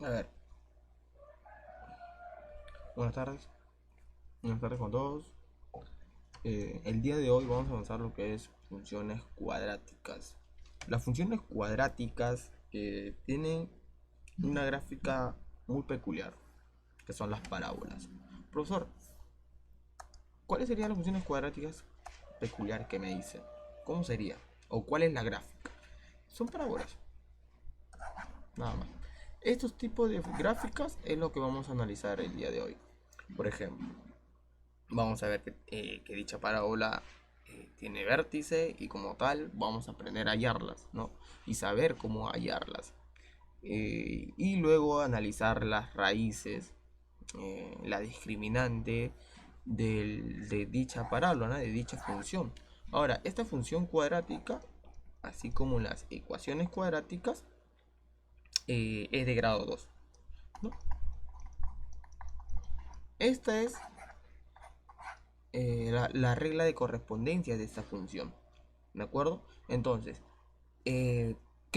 A ver, buenas tardes. Buenas tardes con todos. El día de hoy vamos a avanzar lo que es funciones cuadráticas. Las funciones cuadráticas tienen una gráfica muy peculiar, que son las parábolas. Profesor, ¿cuáles serían las funciones cuadráticas peculiares que me dice? ¿Cómo sería? ¿O cuál es la gráfica? Son parábolas, nada más. Estos tipos de gráficas es lo que vamos a analizar el día de hoy. Por ejemplo, vamos a ver que dicha parábola tiene vértice y como tal vamos a aprender a hallarlas, ¿no? Y saber cómo hallarlas. Y luego analizar las raíces, la discriminante de dicha parábola, ¿no? De dicha función. Ahora, esta función cuadrática, así como las ecuaciones cuadráticas, es de grado 2, ¿no? Esta es la regla de correspondencia de esta función. ¿De acuerdo? Entonces, ¿qué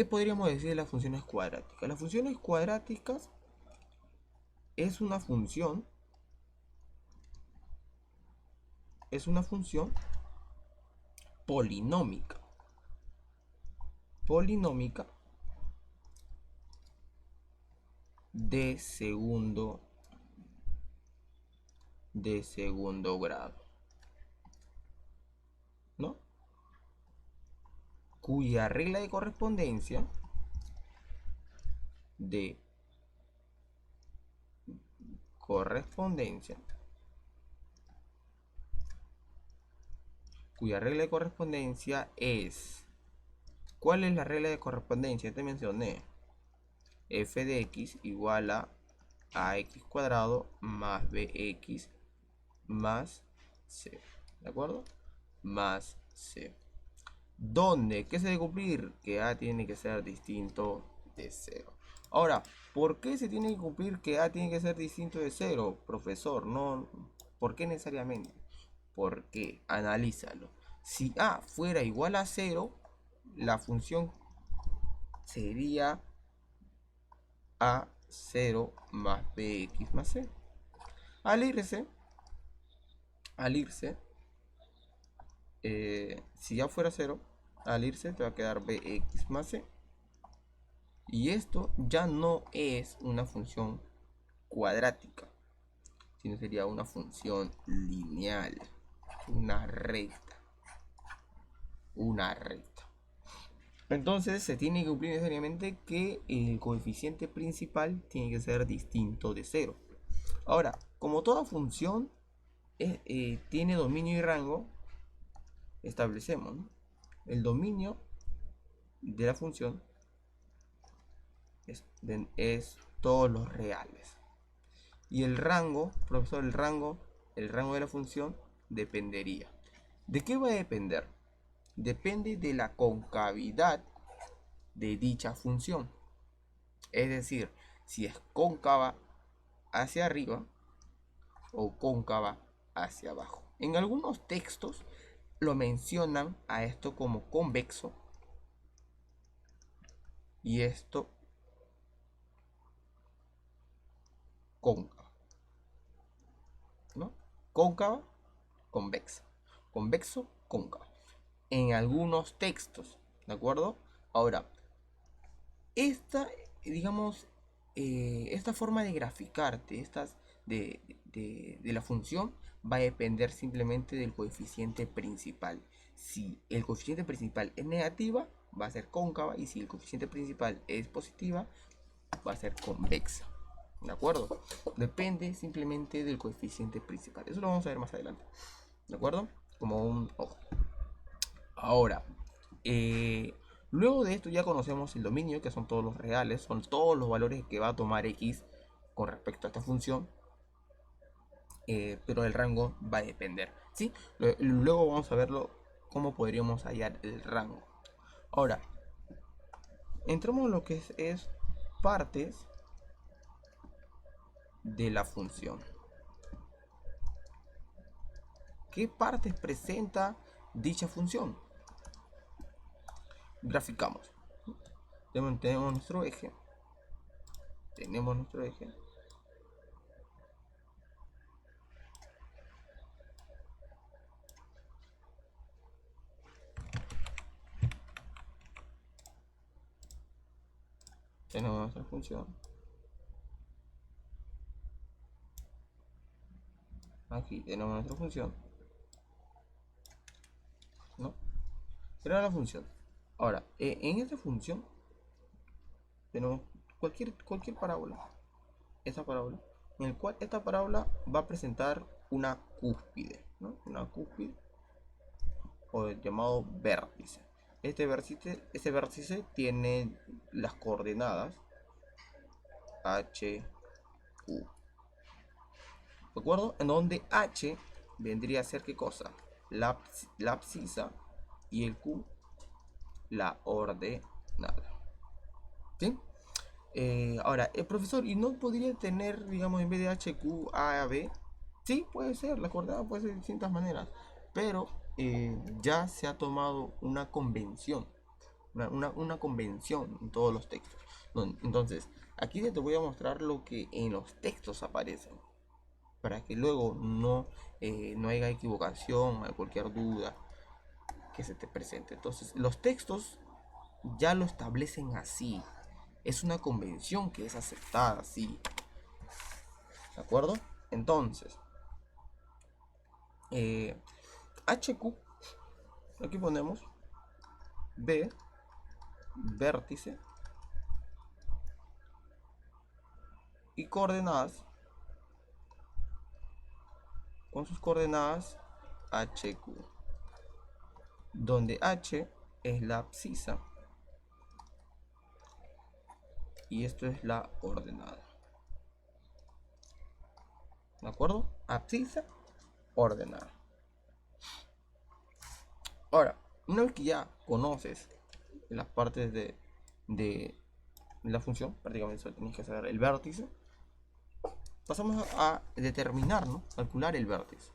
podríamos decir de las funciones cuadráticas? Las funciones cuadráticas es una función polinómica. Polinómica de segundo grado, ¿no? Cuya regla de correspondencia de correspondencia cuya regla de correspondencia es. ¿Cuál es la regla de correspondencia? Te mencioné. F de x igual a ax cuadrado más bx más c. ¿De acuerdo? Más c. ¿Dónde? ¿Qué se debe cumplir? Que a tiene que ser distinto de 0. Ahora, ¿por qué se tiene que cumplir que a tiene que ser distinto de 0, profesor? No, ¿por qué necesariamente? Porque, analízalo. Si a fuera igual a 0, la función sería a0 más bx más c. Al irse, al irse, si ya fuera 0, al irse te va a quedar bx más c. Y esto ya no es una función cuadrática, sino sería una función lineal, una recta, una recta. Entonces se tiene que cumplir necesariamente que el coeficiente principal tiene que ser distinto de 0. Ahora, como toda función tiene dominio y rango, establecemos, ¿no? El dominio de la función es todos los reales. Y el rango, profesor, el rango de la función dependería. ¿De qué va a depender? Depende de la concavidad de dicha función. Es decir, si es cóncava hacia arriba o cóncava hacia abajo. En algunos textos lo mencionan a esto como convexo y esto cóncava, ¿no? Cóncava, convexa. Convexo, cóncava. En algunos textos, ¿de acuerdo? Ahora, esta, digamos, esta forma de graficarte, de la función, va a depender simplemente del coeficiente principal. Si el coeficiente principal es negativa, va a ser cóncava, y si el coeficiente principal es positiva, va a ser convexa. ¿De acuerdo? Depende simplemente del coeficiente principal. Eso lo vamos a ver más adelante. ¿De acuerdo? Como un ojo. Ahora, luego de esto ya conocemos el dominio, que son todos los reales, son todos los valores que va a tomar x con respecto a esta función, pero el rango va a depender, ¿sí? Luego vamos a verlo cómo podríamos hallar el rango. Ahora, entramos en lo que es partes de la función. ¿Qué partes presenta dicha función? Graficamos. Tenemos nuestro eje. tenemos nuestro eje. Tenemos nuestra función. Aquí tenemos nuestra función, ¿no? Era la función. Ahora, en esta función tenemos cualquier parábola. Esta parábola, en el cual esta parábola va a presentar una cúspide, ¿no? Una cúspide o el llamado vértice. Este vértice tiene las coordenadas H, Q. ¿De acuerdo? En donde H vendría a ser ¿qué cosa? La abscisa y el Q la ordenada. ¿Sí? Ahora, el profesor, ¿y no podría tener, digamos, en vez de H, Q, A, B? Sí, puede ser, la coordenada puede ser de distintas maneras, pero ya se ha tomado una convención, una convención en todos los textos. Entonces, aquí te voy a mostrar lo que en los textos aparece, para que luego no haya equivocación, cualquier duda que se te presente. Entonces, los textos ya lo establecen así. Es una convención que es aceptada así. ¿De acuerdo? Entonces, HQ, aquí ponemos B, vértice, y coordenadas, con sus coordenadas HQ, donde H es la abscisa y esto es la ordenada. ¿De acuerdo? Abscisa, ordenada. Ahora, una vez que ya conoces las partes de la función, prácticamente solo tienes que saber el vértice, pasamos a determinar, ¿no? Calcular el vértice.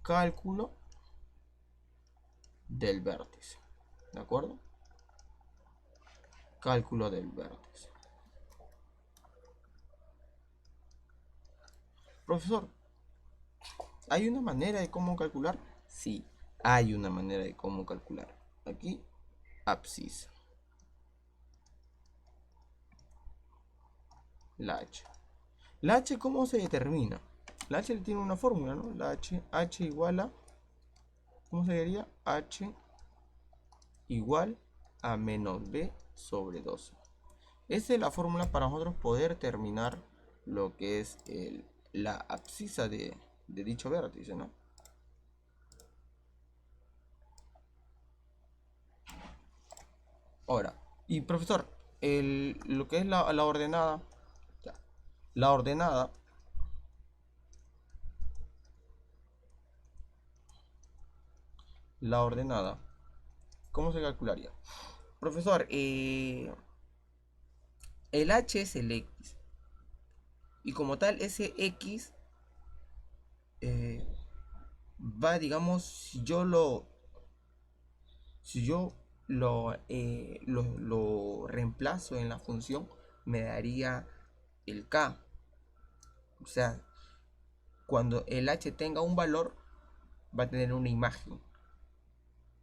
Cálculo del vértice. ¿De acuerdo? Cálculo del vértice. Profesor, ¿hay una manera de cómo calcular? Sí, hay una manera de cómo calcular. Aquí, abscisa. La H. La H, ¿cómo se determina? La H tiene una fórmula, ¿no? La H igual a, ¿cómo sería? H igual a menos B sobre 12. Esa es la fórmula para nosotros poder determinar lo que es la abscisa de dicho vértice, ¿no? Ahora, y profesor, lo que es la ordenada, ya, la ordenada, ¿cómo se calcularía? Profesor, el H es el X, y como tal, ese X eh, va, digamos, si yo lo reemplazo en la función, me daría el K. O sea, cuando el H tenga un valor, va a tener una imagen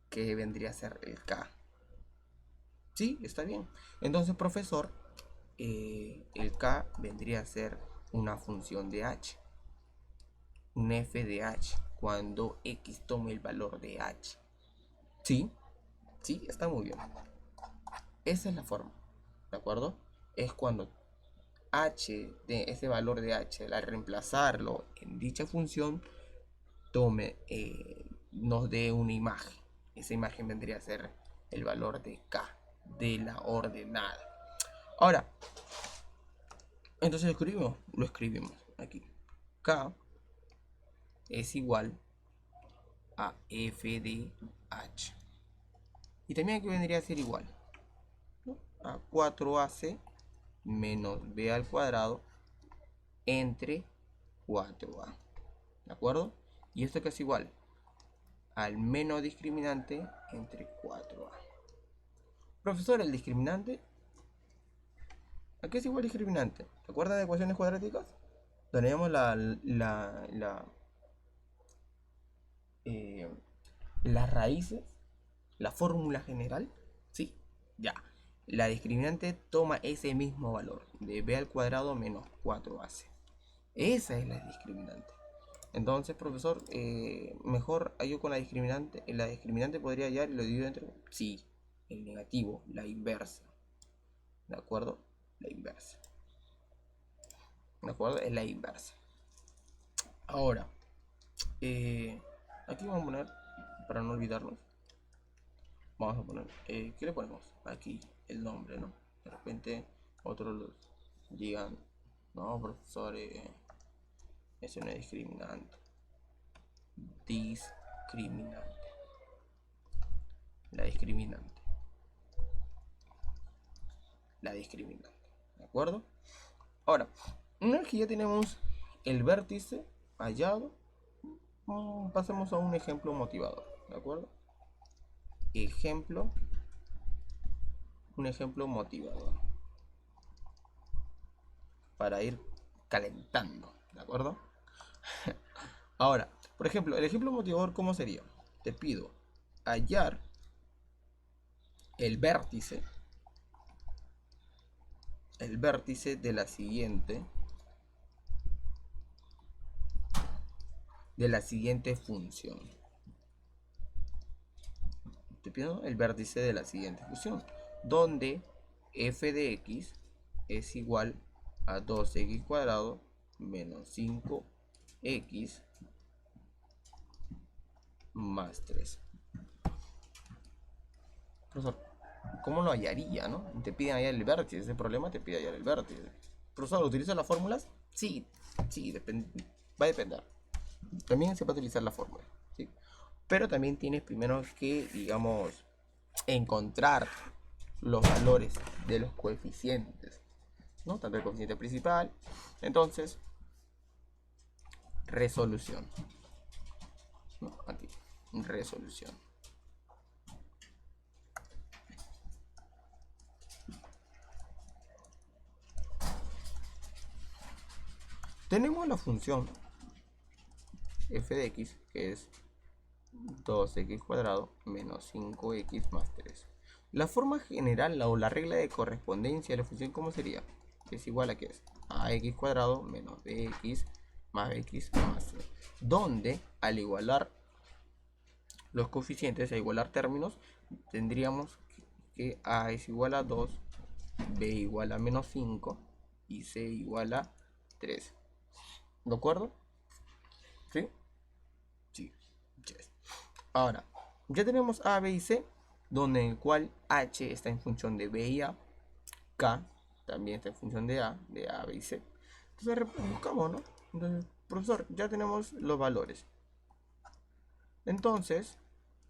que vendría a ser el K. Sí, está bien. Entonces, profesor, el K vendría a ser una función de H, un f de H, cuando X tome el valor de H. Sí, sí, está muy bien. Esa es la forma, ¿de acuerdo? Es cuando H, de ese valor de H, al reemplazarlo en dicha función, nos dé una imagen. Esa imagen vendría a ser el valor de K, de la ordenada. Ahora, entonces lo escribimos aquí. K es igual a f de h. Y también aquí vendría a ser igual, ¿no? A 4ac menos b al cuadrado entre 4a. ¿De acuerdo? Y esto que es igual al menos discriminante entre 4a. Profesor, el discriminante ¿A qué es igual discriminante? ¿Te acuerdas de ecuaciones cuadráticas? Tenemos eh, las raíces, la fórmula general, ¿sí? Ya. La discriminante toma ese mismo valor, de b al cuadrado menos 4ac. Esa es la discriminante. Entonces, profesor, mejor hallo con la discriminante. La discriminante podría hallar y lo divido entre... Sí, el negativo, la inversa. ¿De acuerdo? La inversa. ¿De acuerdo? Es la inversa. Ahora, aquí vamos a poner, para no olvidarnos, vamos a poner, ¿qué le ponemos? Aquí el nombre, ¿no? De repente otros digan, no, profesor, eso no es discriminante. Discriminante. La discriminante. La discriminante. ¿De acuerdo? Ahora, una vez que ya tenemos el vértice hallado, pasemos a un ejemplo motivador. ¿De acuerdo? Un ejemplo motivador. Para ir calentando. ¿De acuerdo? Ahora, por ejemplo, el ejemplo motivador, ¿cómo sería? Te pido hallar el vértice de la siguiente función. Te pido el vértice de la siguiente función, donde f de x es igual a 2x cuadrado menos 5x más 3. Profesor, ¿cómo lo hallaría, no? Te piden hallar el vértice, ese problema te pide hallar el vértice. Profesor, ¿utiliza las fórmulas? Sí, va a depender. También se va a utilizar la fórmula, ¿sí? Pero también tienes primero que, digamos, encontrar los valores de los coeficientes, ¿no? Tanto el coeficiente principal. Entonces, resolución, ¿no? Aquí, resolución. Tenemos la función f de x, que es 2x cuadrado menos 5x más 3. La forma general o la regla de correspondencia de la función, ¿cómo sería? Es igual a que es ax cuadrado menos bx más bx más 3. Donde al igualar los coeficientes, a igualar términos, tendríamos que a es igual a 2, b igual a menos 5 y c igual a 3. ¿De acuerdo? ¿Sí? Sí. Yes. Ahora, ya tenemos a, b y c, donde en el cual h está en función de b y a, k también está en función de a, b y c. Entonces buscamos, ¿no? Entonces, profesor, ya tenemos los valores. Entonces,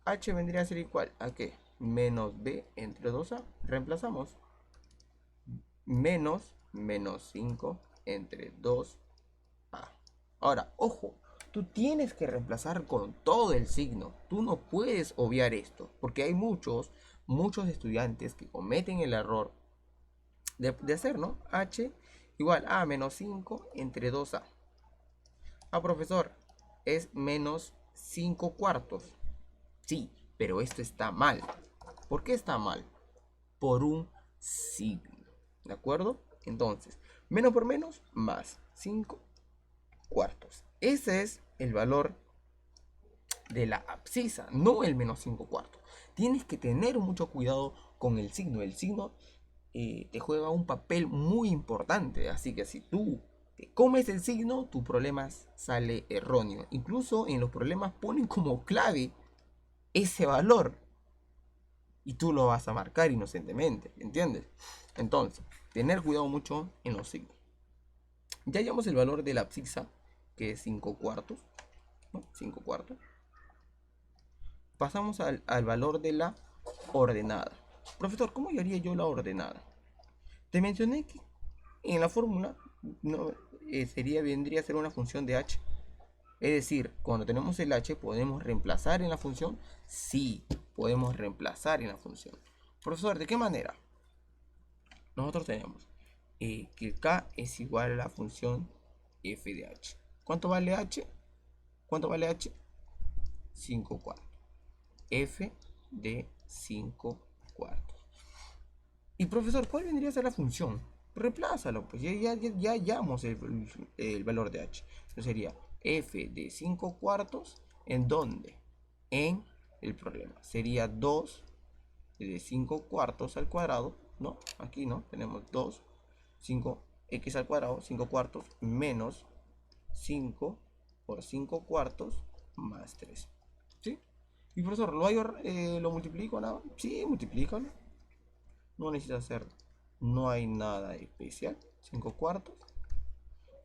h vendría a ser igual a ¿qué? Menos b entre 2a. Reemplazamos. Menos 5 entre 2a. Ahora, ojo, tú tienes que reemplazar con todo el signo. Tú no puedes obviar esto, porque hay muchos estudiantes que cometen el error de hacer, ¿no? H igual a menos 5 entre 2a. Profesor, es menos 5 cuartos. Sí, pero esto está mal. ¿Por qué está mal? Por un signo. ¿De acuerdo? Entonces, menos por menos, más 5 cuartos. Ese es el valor de la abscisa, no el menos 5 cuartos. Tienes que tener mucho cuidado con el signo. El signo te juega un papel muy importante. Así que si tú te comes el signo, tu problema sale erróneo. Incluso en los problemas ponen como clave ese valor. Y tú lo vas a marcar inocentemente, ¿entiendes? Entonces, tener cuidado mucho en los signos. Ya hallamos el valor de la abscisa, que es 5 cuartos, ¿no? 5 cuartos. Pasamos al valor de la ordenada. Profesor, ¿cómo haría yo la ordenada? Te mencioné que en la fórmula no, vendría a ser una función de h. Es decir, cuando tenemos el h, ¿podemos reemplazar en la función? Sí, podemos reemplazar en la función. Profesor, ¿de qué manera? Nosotros tenemos que K es igual a la función f de h. ¿Cuánto vale h? ¿Cuánto vale h? 5 cuartos. F de 5 cuartos. Y profesor, ¿cuál vendría a ser la función? Reemplázalo, pues ya hallamos el valor de h. Entonces sería f de 5 cuartos. ¿En dónde? En el problema. Sería 2 de 5 cuartos al cuadrado, ¿no? Aquí, ¿no? Tenemos 2, 5, x al cuadrado, 5 cuartos, menos 5 por 5 cuartos más 3. ¿Sí? Y profesor, ¿lo multiplico nada? Sí, multiplícalo. No necesita hacer, no hay nada especial. 5 cuartos.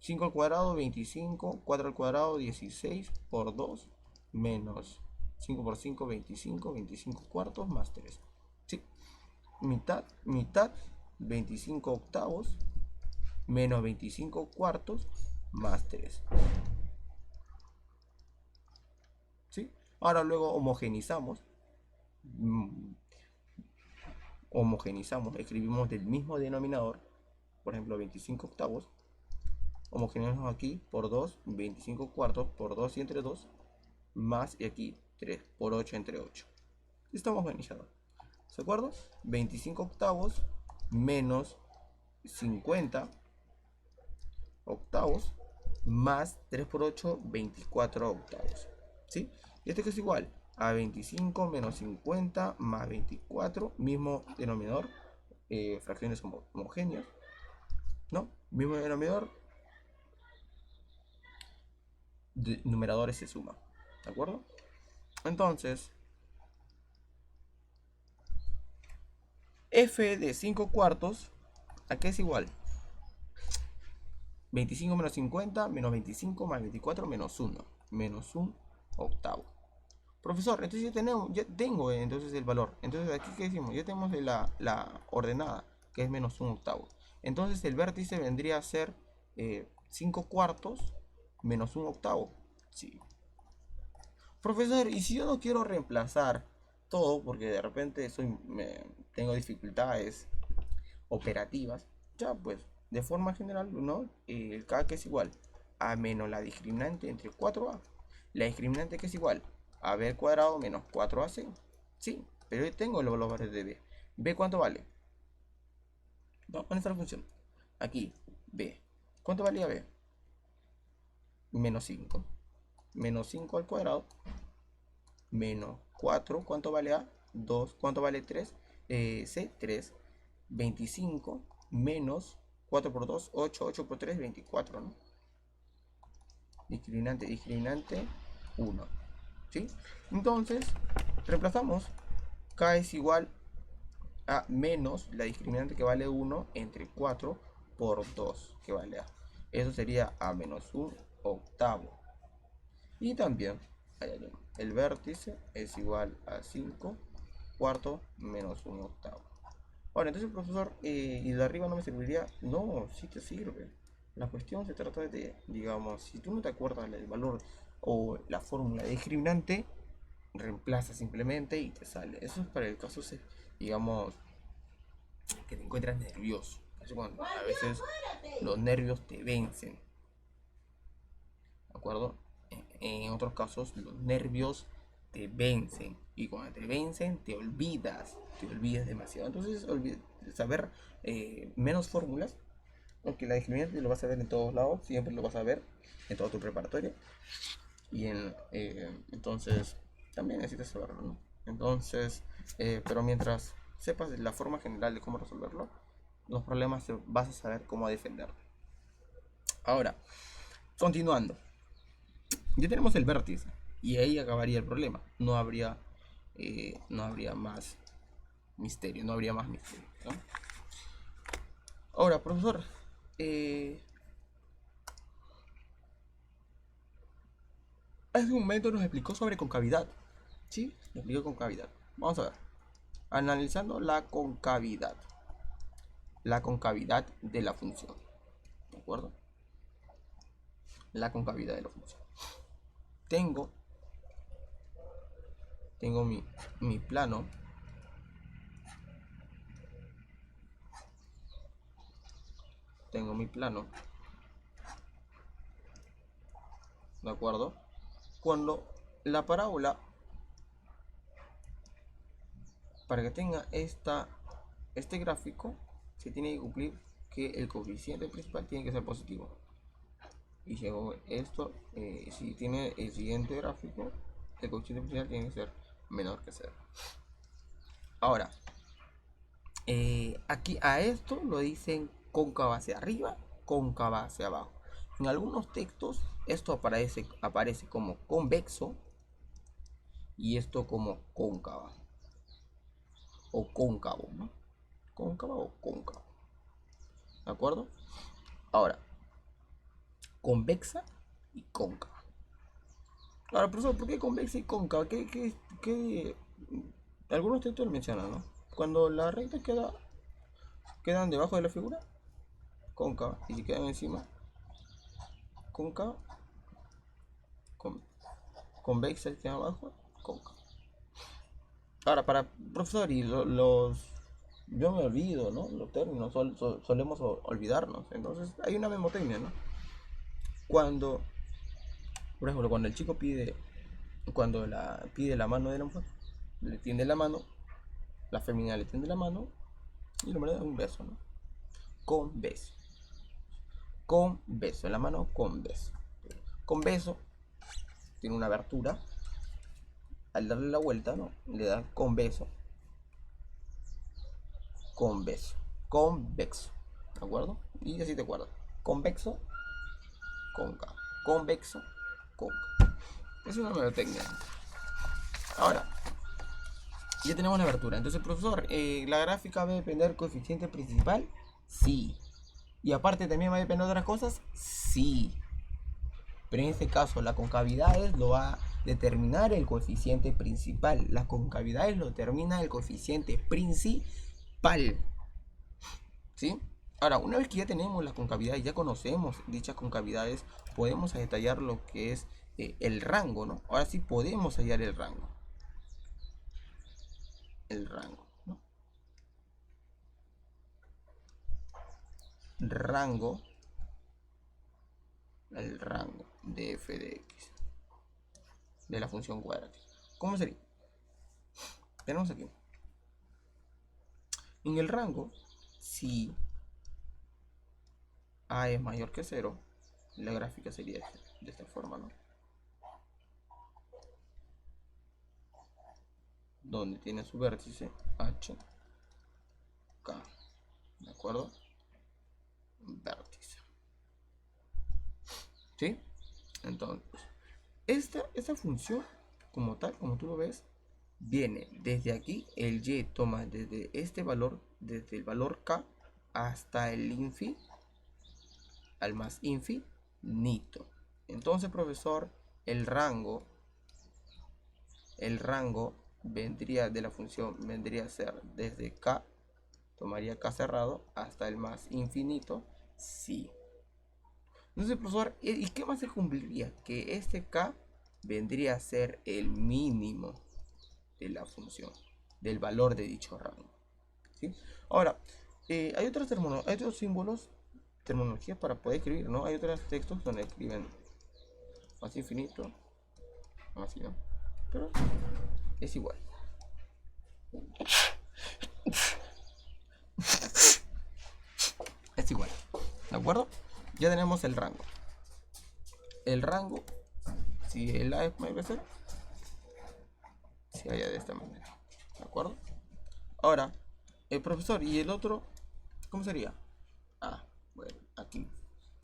5 al cuadrado, 25. 4 al cuadrado, 16 por 2. Menos 5 por 5, 25. 25 cuartos más 3. ¿Sí? Mitad, mitad, 25 octavos. Menos 25 cuartos más 3. ¿Sí? Ahora luego homogenizamos. Escribimos del mismo denominador, por ejemplo 25 octavos, homogeneizamos aquí por 2, 25 cuartos por 2 y entre 2, más y aquí 3 por 8 entre 8. Estamos homogeneizando. ¿De acuerdo? 25 octavos menos 50 octavos más 3 por 8, 24 octavos. ¿Sí? Y esto que es igual a 25 menos 50 más 24, mismo denominador, fracciones homogéneas, ¿no? Mismo denominador, numeradores se suman, ¿de acuerdo? Entonces, f de 5 cuartos, ¿a qué es igual? 25 menos 50 menos 25 más 24 menos 1, menos 1 octavo. Profesor, entonces ya tengo entonces el valor. Entonces aquí, ¿qué decimos? Ya tenemos la ordenada, que es menos 1 octavo. Entonces el vértice vendría a ser 5 cuartos menos 1 octavo. Sí. Profesor, ¿y si yo no quiero reemplazar todo porque de repente tengo dificultades operativas? Ya pues, de forma general, ¿no? El K que es igual a menos la discriminante entre 4a. La discriminante que es igual a b al cuadrado menos 4ac. Sí, pero yo tengo los valores de b. ¿B cuánto vale? Vamos a poner esta función. Aquí, b. ¿Cuánto valía b? Menos 5. Menos 5 al cuadrado. Menos 4. ¿Cuánto vale a? 2. ¿Cuánto vale 3? C, 3. 25 menos 4 por 2, 8. 8 por 3, 24, ¿no? Discriminante, discriminante, 1. ¿Sí? Entonces, reemplazamos. K es igual a menos la discriminante que vale 1 entre 4 por 2 que vale a. Eso sería a menos 1 octavo. Y también el vértice es igual a 5 cuartos menos 1 octavo. Ahora, entonces, profesor, ¿y de arriba no me serviría? No, sí te sirve. La cuestión se trata de, digamos, si tú no te acuerdas del valor o la fórmula discriminante, reemplaza simplemente y te sale. Eso es para el caso, digamos, que te encuentras nervioso. Eso cuando a veces los nervios te vencen. ¿De acuerdo? En otros casos, los nervios te vencen. Y cuando te vencen, te olvidas demasiado. Entonces, saber menos fórmulas, aunque la discriminante lo vas a ver en todos lados, siempre lo vas a ver en todo tu preparatorio. Y entonces, también necesitas saberlo, ¿no? Entonces, pero mientras sepas la forma general de cómo resolverlo, los problemas vas a saber cómo defenderlo. Ahora, continuando. Ya tenemos el vértice y ahí acabaría el problema. No habría más misterio, ¿no? Ahora, profesor, hace un momento nos explicó sobre concavidad. ¿Sí? Nos explicó concavidad. Vamos a ver. Analizando la concavidad. La concavidad de la función. ¿De acuerdo? La concavidad de la función. Tengo mi plano. tengo mi plano, ¿de acuerdo? Cuando la parábola, para que tenga este gráfico, se tiene que cumplir que el coeficiente principal tiene que ser positivo. Y según esto, si tiene el siguiente gráfico, el coeficiente principal tiene que ser menor que 0. Ahora, aquí a esto lo dicen cóncava hacia arriba, cóncava hacia abajo. En algunos textos esto aparece como convexo y esto como cóncava o cóncavo, ¿no? Cóncava o cóncavo, ¿de acuerdo? Ahora, convexa y cóncava. Ahora, profesor, ¿por qué convexa y cóncava? ¿Qué? Algunos textos lo mencionan, ¿no? Cuando las rectas quedan debajo de la figura, cóncava, y si quedan encima, cóncava, convexa y quedan abajo, cóncava. Ahora, para profesor, y yo me olvido, ¿no? Los términos solemos olvidarnos. Entonces, hay una memotecnia, ¿no? Cuando, por ejemplo, cuando el chico pide la mano de la mujer, le tiende la mano, la fémina le tiende la mano y el hombre le da un beso, ¿no? Con beso. Con beso, en la mano con beso. Con beso, tiene una abertura. Al darle la vuelta, ¿no? Le dan con beso. Con beso. Convexo. ¿De acuerdo? Y así te acuerdas. Convexo, cóncavo. Convexo, cóncavo. Es una merotecnia. Ahora, ya tenemos la abertura. Entonces, profesor, ¿la gráfica va a depender del coeficiente principal? Sí. ¿Y aparte también va a depender de otras cosas? Sí. Pero en este caso, la concavidades lo va a determinar el coeficiente principal. Las concavidades lo determina el coeficiente principal. ¿Sí? Ahora, una vez que ya tenemos las concavidades, ya conocemos dichas concavidades, podemos detallar lo que es el rango, ¿no? Ahora sí podemos hallar el rango. El rango, ¿no? Rango. El rango de f de x. De la función cuadrática. ¿Cómo sería? Tenemos aquí. En el rango, si a es mayor que 0, la gráfica sería de esta forma, ¿no? Donde tiene su vértice h, k, ¿de acuerdo? Vértice. ¿Sí? Entonces, esta función, como tal, como tú lo ves, viene desde aquí, el y toma desde este valor, desde el valor k hasta el al más infinito. Entonces, profesor, el rango vendría de la función, vendría a ser desde k, tomaría k cerrado, hasta el más infinito, sí. Entonces, profesor, ¿y qué más se cumpliría? Que este k vendría a ser el mínimo de la función, del valor de dicho rango, ¿sí? Ahora, hay otros símbolos, terminologías para poder escribir, ¿no? Hay otros textos donde escriben más infinito, así, ¿no? Pero es igual. Es igual, ¿de acuerdo? Ya tenemos el rango. El rango, si el A es mayor que 0, se halla de esta manera, ¿de acuerdo? Ahora, el profesor, ¿y el otro cómo sería? Ah, bueno, aquí.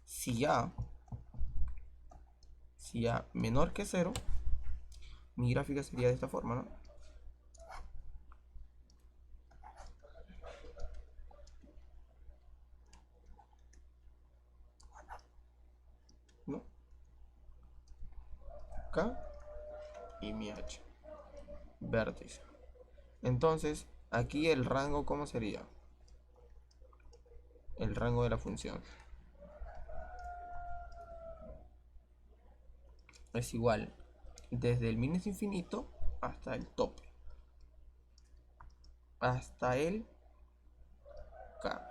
Si A menor que 0, mi gráfica sería de esta forma, ¿no? ¿No? K y mi H. Vértice. Entonces, aquí el rango, ¿cómo sería? El rango de la función es igual desde el menos infinito hasta el tope, hasta el k.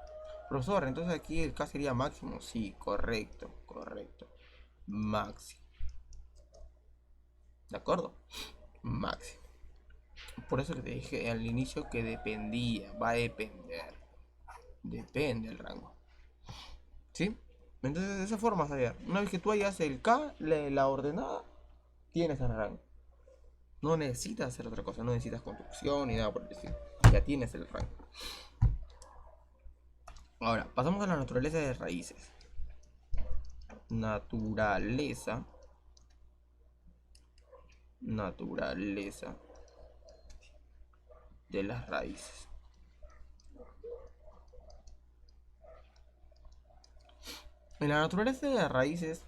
Profesor, entonces aquí el K sería máximo. Sí, correcto, correcto. Máximo. ¿De acuerdo? Máximo. Por eso que te dije al inicio que dependía, va a depender. Depende el rango. ¿Sí? Entonces de esa forma sería. Una vez que tú hayas el K, la ordenada, tienes el rango. No necesitas hacer otra cosa, no necesitas construcción ni nada por el estilo. Ya tienes el rango. Ahora, pasamos a la naturaleza de raíces. Naturaleza. Naturaleza de las raíces. En la naturaleza de las raíces,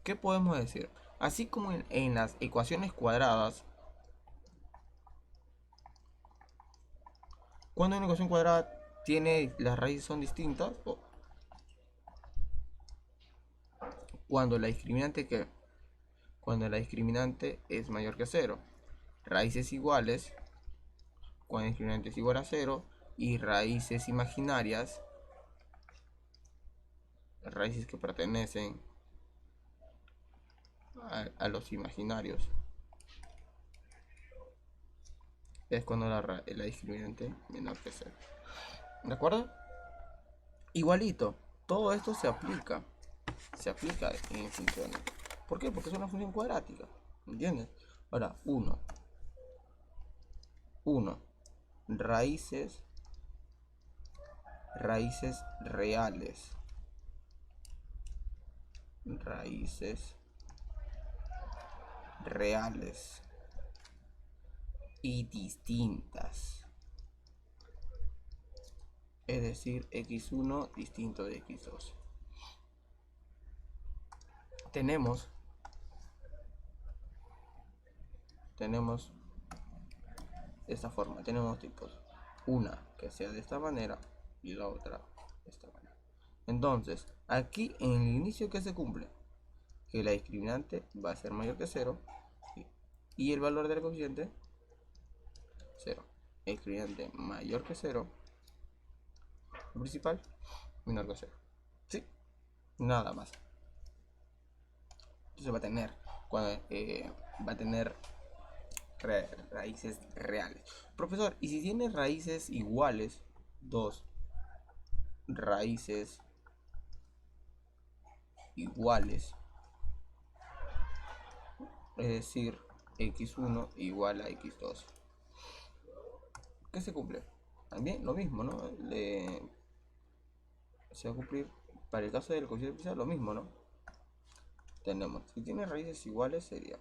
¿qué podemos decir? Así como en las ecuaciones cuadradas, cuando una ecuación cuadrada tiene las raíces son distintas, o cuando la discriminante que cuando la discriminante es mayor que cero, raíces iguales cuando la discriminante es igual a cero, y raíces imaginarias, raíces que pertenecen a los imaginarios, es cuando la discriminante menor que cero. ¿De acuerdo? Igualito, todo esto se aplica en funciones. ¿Por qué? Porque es una función cuadrática, ¿entiendes? Ahora, 1 raíces reales, raíces reales y distintas, es decir, x1 distinto de x2. Tenemos esta forma, tenemos tipos, una que sea de esta manera y la otra de esta manera. Entonces, aquí en el inicio, que se cumple, que la discriminante va a ser mayor que 0 y el valor del coeficiente 0. El discriminante mayor que 0, el principal menor que 0. ¿Sí? Nada más. Entonces va a tener raíces reales. Profesor, ¿y si tiene raíces iguales? 2 raíces iguales, es decir, x1 igual a x2. ¿Qué se cumple? También lo mismo, ¿no? Se va a cumplir para el caso del coeficiente principal lo mismo, ¿no? Tenemos, si tiene raíces iguales sería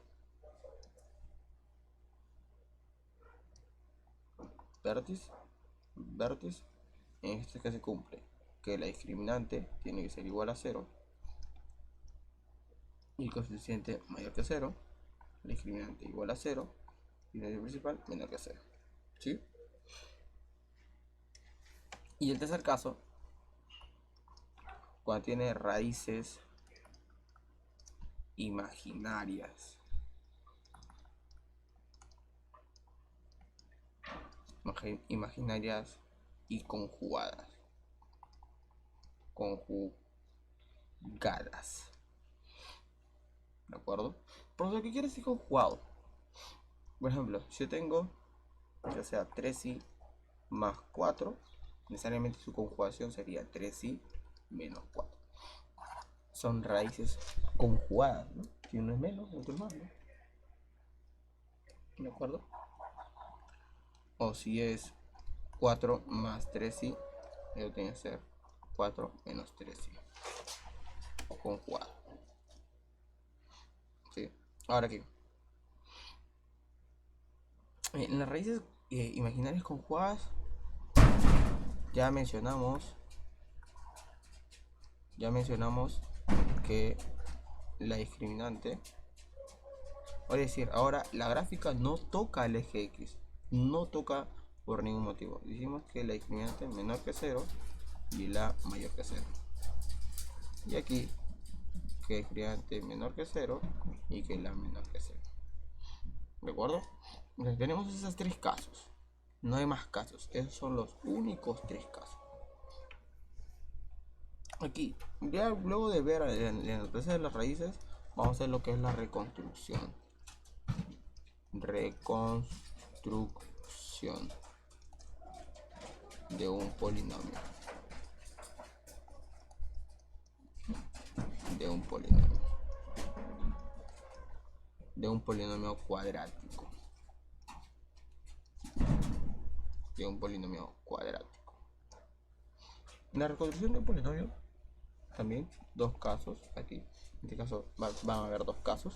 vértice, en este que se cumple que la discriminante tiene que ser igual a 0 y el coeficiente mayor que 0, la discriminante igual a 0 y el principal menor que 0. ¿Sí? Y el tercer caso, cuando tiene raíces imaginarias. Imaginarias y conjugadas. ¿De acuerdo? Por lo que quiere decir conjugado. Por ejemplo, si yo tengo, ya sea 3i más 4, necesariamente su conjugación sería 3i menos 4. Son raíces conjugadas, ¿no? Si uno es menos, otro es más, ¿no? ¿De acuerdo? O si es 4 más 3i, eso tiene que ser 4 menos 3i. Conjugado. ¿Sí? Ahora aquí. En las raíces imaginarias conjugadas ya mencionamos que la discriminante, es decir, ahora la gráfica no toca el eje X, no toca por ningún motivo. Dijimos que la discriminante es menor que 0 y la mayor que 0. Y aquí que la discriminante es menor que 0 y que la menor que 0. ¿De acuerdo? Entonces tenemos esos tres casos. No hay más casos. Esos son los únicos tres casos. Aquí, ya luego de ver en el proceso de las raíces, vamos a hacer lo que es la reconstrucción. Reconstrucción de un polinomio. De un polinomio. De un polinomio cuadrático. De un polinomio cuadrático. En la reconstrucción de un polinomio, también dos casos aquí. En este caso van a haber dos casos.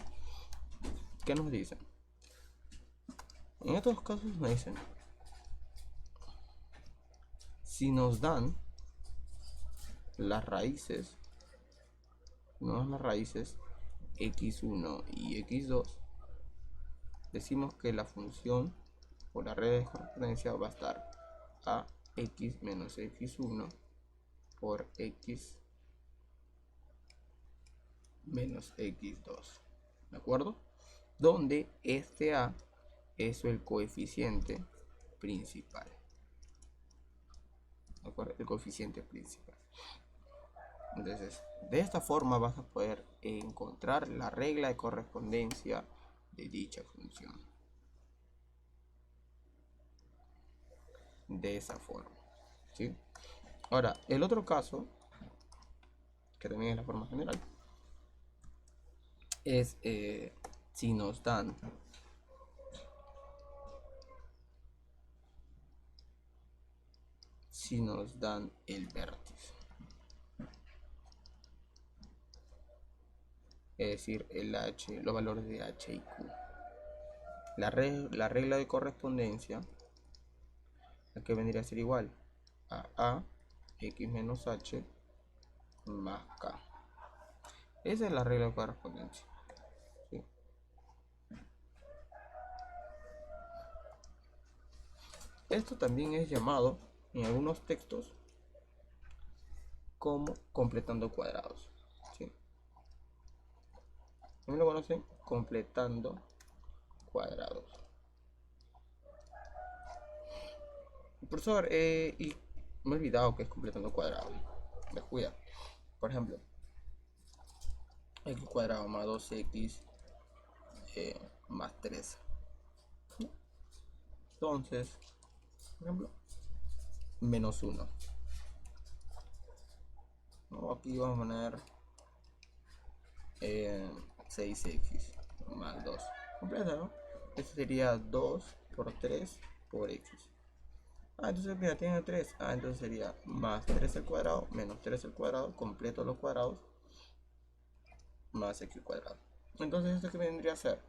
¿Qué nos dicen? En estos casos nos dicen, si nos dan las raíces, x1 y x2, decimos que la función por la regla de correspondencia va a estar a x menos x1 por x menos x2, ¿de acuerdo? Donde este a es el coeficiente principal, ¿de acuerdo? El coeficiente principal. Entonces, de esta forma vas a poder encontrar la regla de correspondencia de dicha función. De esa forma, ¿sí? Ahora, el otro caso, que también es la forma general, es si nos dan el vértice, es decir, el h, los valores de h y q. La regla de correspondencia, que vendría a ser igual a x menos h más k. Esa es la regla de correspondencia, ¿sí? Esto también es llamado en algunos textos como completando cuadrados, ¿sí? ¿Cómo lo conocen? Completando cuadrados. Profesor, y me he olvidado que es completando cuadrados. Descuida. Por ejemplo, x cuadrado más 2x más 3. Entonces, por ejemplo, menos 1. ¿No? Aquí vamos a poner 6x más 2. Completa, ¿no? Esto sería 2 por 3 por x. Entonces mira, tiene 3. Entonces sería más 3 al cuadrado menos 3 al cuadrado, completo los cuadrados, más x cuadrado. Entonces, ¿esto qué vendría a ser?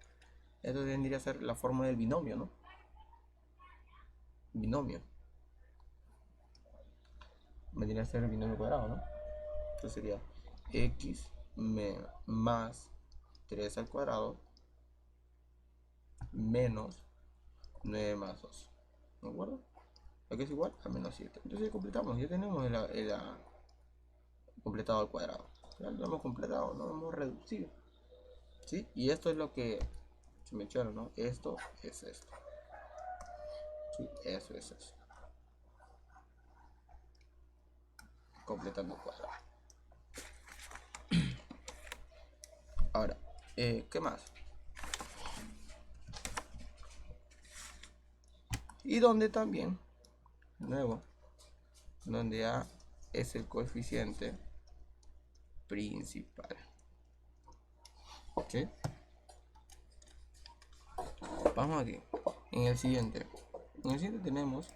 Esto vendría a ser la forma del binomio, ¿no? Binomio. Vendría a ser el binomio cuadrado, ¿no? Entonces sería x más 3 al cuadrado menos 9 más 2. ¿De acuerdo? Aquí es igual a menos 7. Entonces ya completamos, ya tenemos el completado al cuadrado. Ya lo hemos completado, no lo hemos reducido. ¿Sí? Y esto es lo que se menciona, ¿no? Esto es esto. ¿Sí? Eso es eso. Completando el cuadrado. Ahora, ¿qué más? Y donde también, de nuevo, donde A es el coeficiente principal. ¿Sí? Vamos aquí. En el siguiente. En el siguiente tenemos.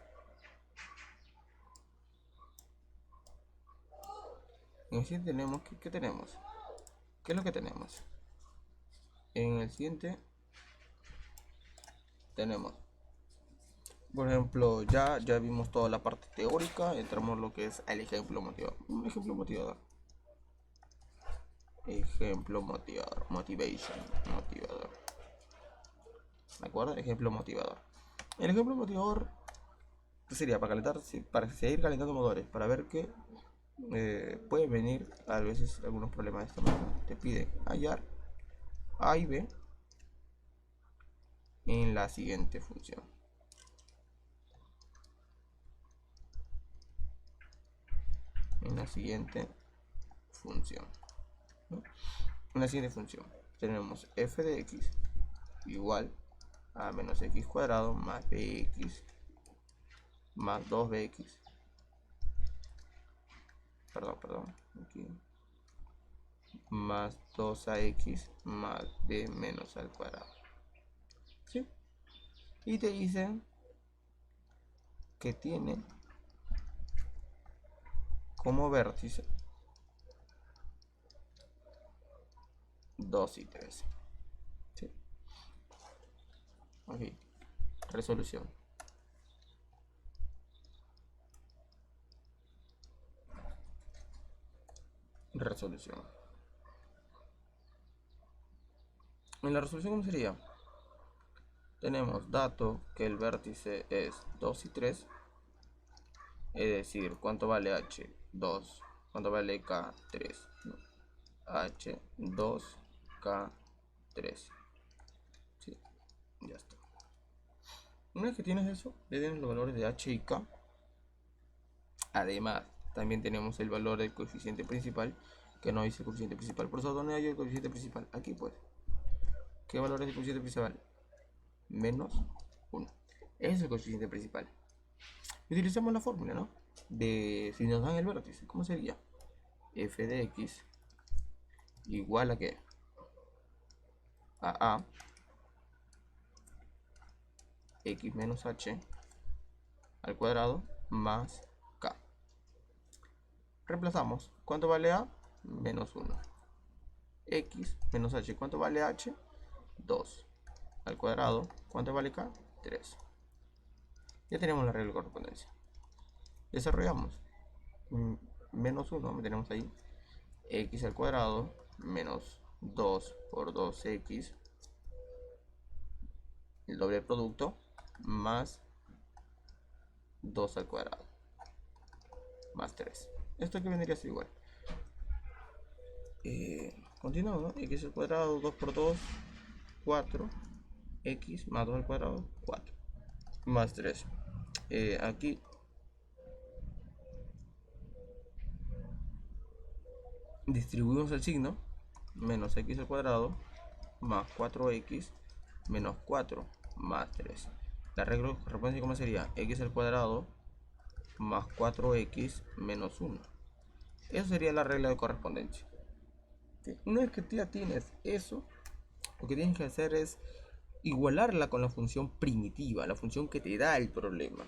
En el siguiente tenemos. ¿Qué tenemos? ¿Qué es lo que tenemos? En el siguiente tenemos. Por ejemplo, ya vimos toda la parte teórica. Entramos lo que es el ejemplo motivador. Un ejemplo motivador. Ejemplo motivador. Motivation. Motivador. ¿De acuerdo? Ejemplo motivador. El ejemplo motivador sería para calentar, para seguir calentando motores, para ver que puede venir a veces algunos problemas de esta manera. Te pide hallar A y B en la siguiente función. En la siguiente función, ¿no? En la siguiente función tenemos f de x igual a menos x cuadrado más bx más 2bx, perdón, aquí, más 2ax más b menos al cuadrado, ¿sí? Y te dicen que tiene como vértice 2 y 3, ¿sí? Aquí, resolución. En la resolución, ¿cómo sería? Tenemos dato que el vértice es 2 y 3, es decir, ¿cuánto vale h? 2. ¿Cuánto vale k? 3. No. H 2 k 3. Sí, ya está. Una vez que tienes eso, ya tienes los valores de h y k. Además, también tenemos el valor del coeficiente principal, que no dice el coeficiente principal. Por eso, ¿dónde hay el coeficiente principal? Aquí, pues. ¿Qué valor es el coeficiente principal? Menos 1. Ese es el coeficiente principal. Utilizamos la fórmula, ¿no? De si nos dan el vértice, ¿cómo sería? F de x igual a ¿qué? A x menos h al cuadrado más k. Reemplazamos. ¿Cuánto vale a? Menos 1. X menos h. ¿Cuánto vale h? 2. Al cuadrado. ¿Cuánto vale k? 3. Ya tenemos la regla de correspondencia. Desarrollamos. Menos 1, tenemos ahí. X al cuadrado menos 2 por 2x, el doble producto, más 2 al cuadrado, más 3. Esto que vendría a ser igual. Continuamos, ¿no? X al cuadrado, 2 por 2, 4. X más 2 al cuadrado, 4. Más 3. Aquí distribuimos el signo. Menos x al cuadrado más 4x menos 4 más 3. La regla de correspondencia, ¿cómo sería? X al cuadrado más 4x menos 1. Eso sería la regla de correspondencia. ¿Sí? Una vez que ya tienes eso, lo que tienes que hacer es igualarla con la función primitiva, la función que te da el problema.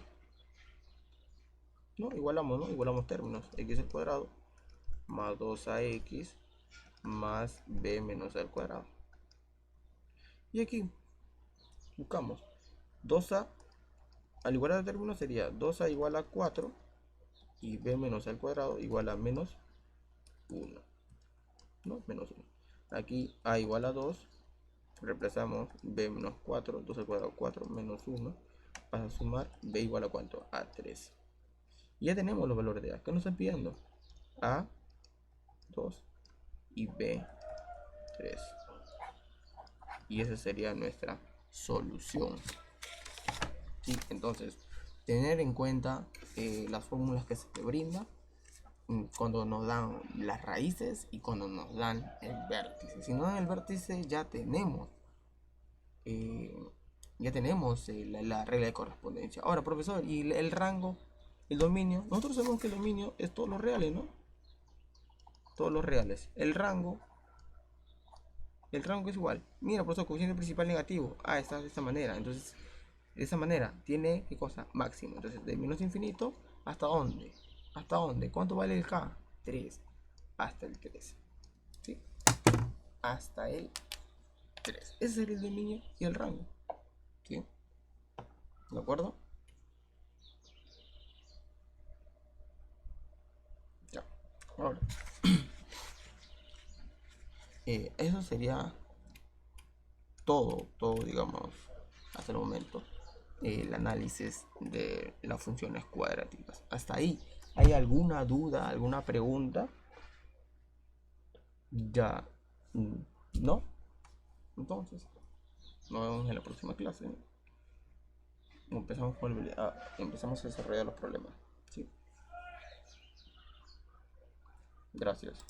¿No? Igualamos, ¿no? Igualamos términos. X al cuadrado más 2ax más b menos al cuadrado. Y aquí buscamos 2a, al igualar el término sería 2a igual a 4 y b menos al cuadrado igual a menos 1, ¿no? Menos 1. Aquí a igual a 2, reemplazamos b menos 4, 2 al cuadrado 4 menos 1, vas a sumar b igual a ¿cuánto? A 3. Y ya tenemos los valores de a. ¿Qué nos están pidiendo? A 2 y b 3. Y esa sería nuestra solución. ¿Sí? Entonces, tener en cuenta las fórmulas que se te brindan cuando nos dan las raíces y cuando nos dan el vértice. Si no dan el vértice, ya tenemos la regla de correspondencia. Ahora, profesor, ¿y el rango, el dominio? Nosotros sabemos que el dominio es todos los reales, ¿no? Todos los reales. El rango es igual. Mira, por eso coeficiente principal negativo. Ah, está de esta manera. Entonces, de esa manera tiene, ¿qué cosa? Máximo. Entonces, de menos infinito, ¿hasta dónde? ¿Hasta dónde? ¿Cuánto vale el k? 3. Hasta el 3. ¿Sí? Hasta el 3. Ese es el dominio y el rango. ¿Sí? ¿De acuerdo? Ya. Ahora. Eso sería todo, digamos, hasta el momento. El análisis de las funciones cuadráticas. Hasta ahí. ¿Hay alguna duda, alguna pregunta? Ya. ¿No? Entonces, nos vemos en la próxima clase. Empezamos a desarrollar los problemas. ¿Sí? Gracias.